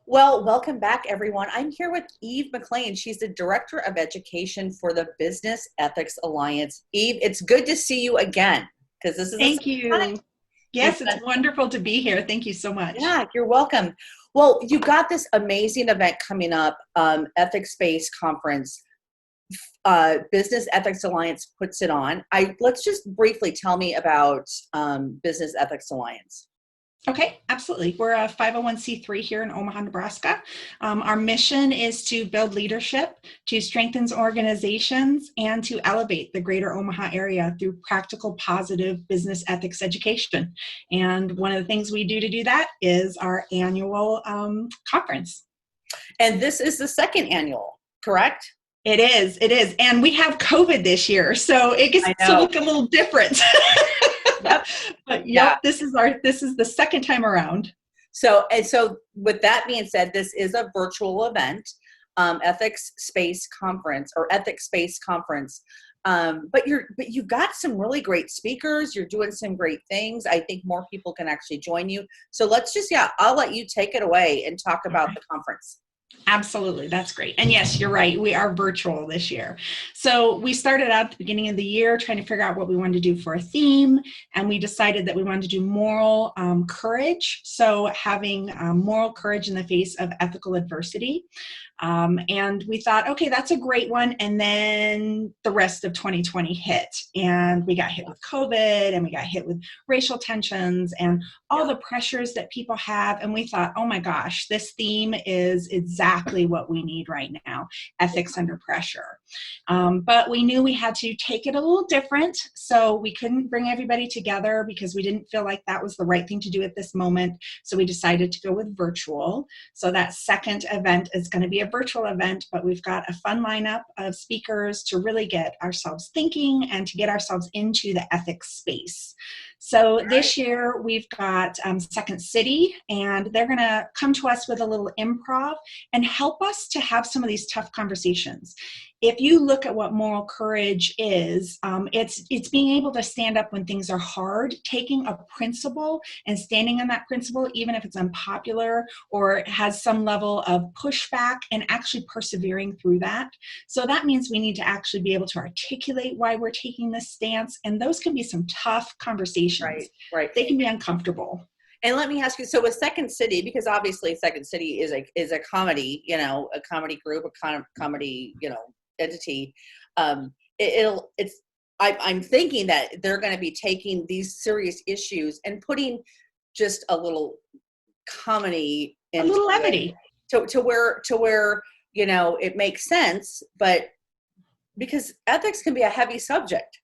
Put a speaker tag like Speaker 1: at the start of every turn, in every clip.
Speaker 1: Well, welcome back, everyone. I'm here with Eve McLain. She's the Director of Education for the Business Ethics Alliance. Eve, it's good to see you again because this is the
Speaker 2: Thank
Speaker 1: second time
Speaker 2: you.
Speaker 1: we've
Speaker 2: Yes, it's
Speaker 1: done.
Speaker 2: wonderful to be here. Thank you so much.
Speaker 1: Yeah, you're welcome. Well, you got this amazing event coming up, Ethics Based Conference. Business Ethics Alliance puts it on. Let's just briefly tell me about Business Ethics Alliance.
Speaker 2: Okay, absolutely. We're a 501c3 here in Omaha, Nebraska. Our mission is to build leadership, to strengthen organizations, and to elevate the greater Omaha area through practical, positive business ethics education. And one of the things we do to do that is our annual conference.
Speaker 1: And this is the second annual, correct?
Speaker 2: It is, it is. And we have COVID this year, so it gets to look a little different.
Speaker 1: Yep.
Speaker 2: But
Speaker 1: Yeah.
Speaker 2: this is the second time around.
Speaker 1: So with that being said, this is a virtual event, Ethics Space Conference or Ethics Space Conference. But you've got some really great speakers. You're doing some great things. I think more people can actually join you. So I'll let you take it away and talk about the conference.
Speaker 2: Absolutely. That's great. And yes, you're right. We are virtual this year. So we started out at the beginning of the year trying to figure out what we wanted to do for a theme. And we decided that we wanted to do moral courage. So having moral courage in the face of ethical adversity. And we thought, okay, that's a great one. And then the rest of 2020 hit. And we got hit with COVID and we got hit with racial tensions and all the pressures that people have. And we thought, oh my gosh, this theme is exactly what we need right now, ethics under pressure. But we knew we had to take it a little different. So we couldn't bring everybody together because we didn't feel like that was the right thing to do at this moment. So we decided to go with virtual. So that second event is going to be a virtual event, but we've got a fun lineup of speakers to really get ourselves thinking and to get ourselves into the ethics space. So this year we've got Second City, and they're going to come to us with a little improv and help us to have some of these tough conversations. If you look at what moral courage is, it's being able to stand up when things are hard, taking a principle and standing on that principle, even if it's unpopular or it has some level of pushback, and actually persevering through that. So that means we need to actually be able to articulate why we're taking this stance, and those can be some tough conversations.
Speaker 1: Right.
Speaker 2: They can be uncomfortable.
Speaker 1: And let me ask you, so with Second City, because obviously Second City is a comedy, a comedy group, a comedy, entity. I'm thinking that they're going to be taking these serious issues and putting just a little comedy
Speaker 2: A little levity.
Speaker 1: to where it makes sense, but because ethics can be a heavy subject.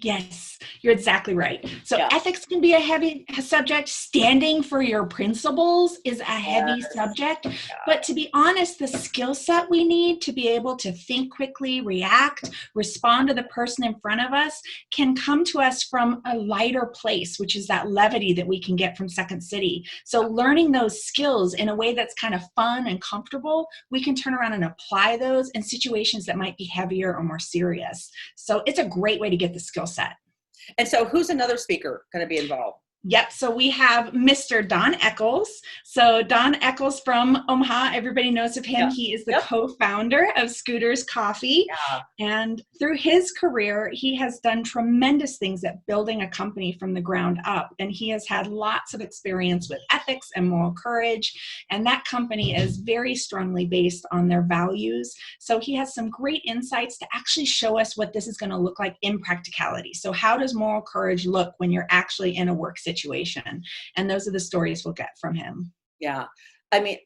Speaker 2: Yes, you're exactly right. So ethics can be a heavy subject. Standing for your principles is a heavy subject. But to be honest, the skill set we need to be able to think quickly, react, respond to the person in front of us can come to us from a lighter place, which is that levity that we can get from Second City. So learning those skills in a way that's kind of fun and comfortable, we can turn around and apply those in situations that might be heavier or more serious. So it's a great way to get the skill set.
Speaker 1: And so who's another speaker going to be involved?
Speaker 2: Yep. So we have Mr. Don Eccles. So Don Eccles from Omaha, everybody knows of him. He is the co-founder of Scooters Coffee. And through his career, he has done tremendous things at building a company from the ground up. And he has had lots of experience with ethics and moral courage. And that company is very strongly based on their values. So he has some great insights to actually show us what this is going to look like in practicality. So how does moral courage look when you're actually in a work situation? And those are the stories we'll get from him.
Speaker 1: Yeah. I mean,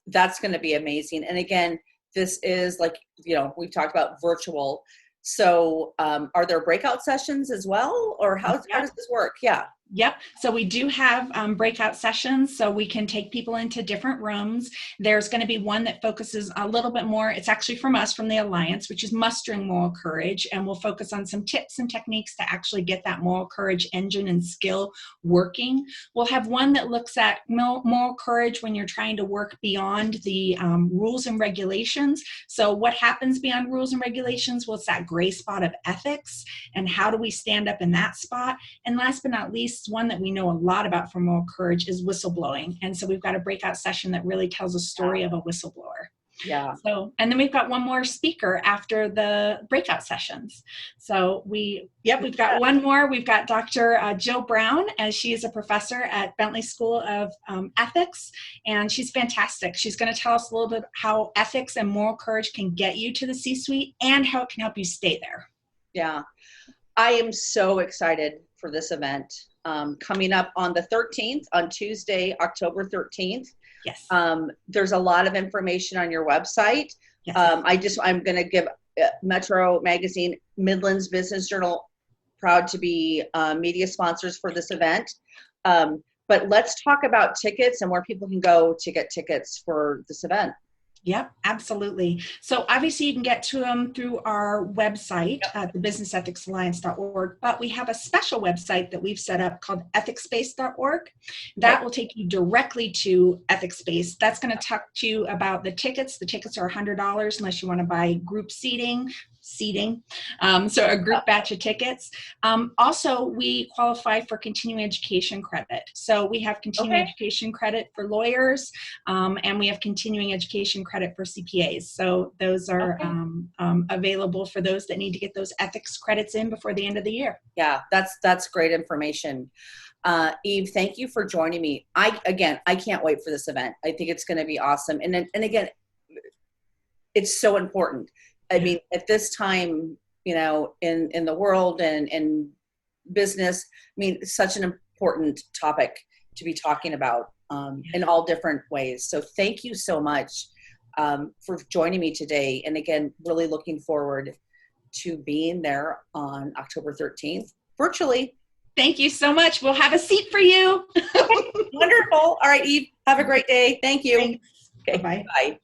Speaker 1: that's going to be amazing. And again, this is we've talked about virtual. So are there breakout sessions as well? Or how does this work? Yeah.
Speaker 2: Yep. So we do have breakout sessions, so we can take people into different rooms. There's going to be one that focuses a little bit more. It's actually from us, from the Alliance, which is mustering moral courage. And we'll focus on some tips and techniques to actually get that moral courage engine and skill working. We'll have one that looks at moral courage when you're trying to work beyond the rules and regulations. So what happens beyond rules and regulations? Well, it's that gray spot of ethics. And how do we stand up in that spot? And last but not least, biggest one that we know a lot about for moral courage is whistleblowing. And so we've got a breakout session that really tells a story of a whistleblower.
Speaker 1: Yeah.
Speaker 2: So, and then we've got one more speaker after the breakout sessions. So we've got one more. We've got Dr. Jill Brown, and she is a professor at Bentley School of Ethics, and she's fantastic. She's going to tell us a little bit how ethics and moral courage can get you to the C-suite and how it can help you stay there.
Speaker 1: Yeah. I am so excited for this event coming up on the 13th, on Tuesday, October 13th.
Speaker 2: Yes.
Speaker 1: There's a lot of information on your website.
Speaker 2: Yes.
Speaker 1: I'm going to give Metro Magazine, Midland's Business Journal, proud to be media sponsors for this event. But let's talk about tickets and where people can go to get tickets for this event.
Speaker 2: Yep, absolutely. So obviously you can get to them through our website at thebusinessethics.org, but we have a special website that we've set up called ethicspace.org. That will take you directly to EthicsSpace. That's going to talk to you about the tickets. The tickets are $100 unless you want to buy group seating. So a group batch of tickets. Also, we qualify for continuing education credit. So we have continuing education credit for lawyers, and we have continuing education credit for CPAs. So those are available for those that need to get those ethics credits in before the end of the year.
Speaker 1: Yeah, that's great information. Eve, thank you for joining me. I can't wait for this event. I think it's going to be awesome. And again, it's so important. I mean, at this time, in the world and in business, I mean, it's such an important topic to be talking about in all different ways. So thank you so much for joining me today. And again, really looking forward to being there on October 13th, virtually.
Speaker 2: Thank you so much. We'll have a seat for you.
Speaker 1: Wonderful. All right, Eve, have a great day. Thank you.
Speaker 2: Thanks.
Speaker 1: Okay,
Speaker 2: Bye-bye.
Speaker 1: bye.